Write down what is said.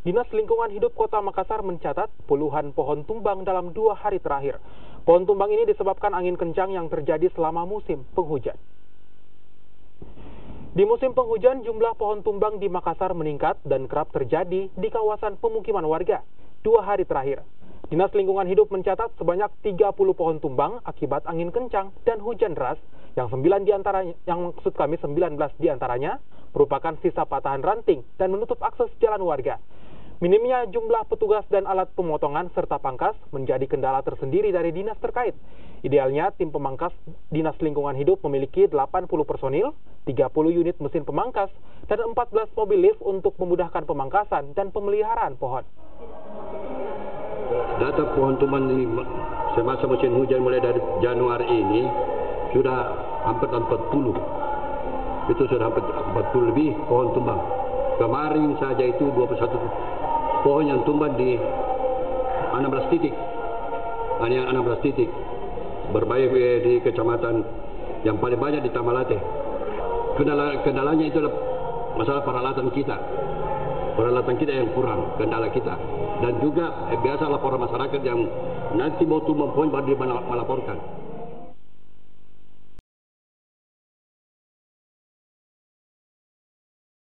Dinas Lingkungan Hidup Kota Makassar mencatat puluhan pohon tumbang dalam 2 hari terakhir. Pohon tumbang ini disebabkan angin kencang yang terjadi selama musim penghujan. Di musim penghujan, jumlah pohon tumbang di Makassar meningkat dan kerap terjadi di kawasan pemukiman warga 2 hari terakhir. Dinas Lingkungan Hidup mencatat sebanyak 30 pohon tumbang akibat angin kencang dan hujan deras, yang 19 diantaranya merupakan sisa patahan ranting dan menutup akses jalan warga. Minimnya jumlah petugas dan alat pemotongan serta pangkas menjadi kendala tersendiri dari dinas terkait. Idealnya, tim pemangkas Dinas Lingkungan Hidup memiliki 80 personil, 30 unit mesin pemangkas, dan 14 mobil lift untuk memudahkan pemangkasan dan pemeliharaan pohon. Data pohon tumbang ini semasa musim hujan mulai dari Januari ini sudah hampir 40. Itu sudah hampir 40 lebih pohon tumbang. Kemarin saja itu 21 pohon yang tumbang di 16 titik. Hanya 16 titik. Berbagai di kecamatan yang paling banyak di Tamalate. Kendalanya itu adalah masalah peralatan kita. Peralatan kita yang kurang, kendala kita. Dan juga biasa laporan masyarakat yang nanti mau tumbang pohon baru melaporkan.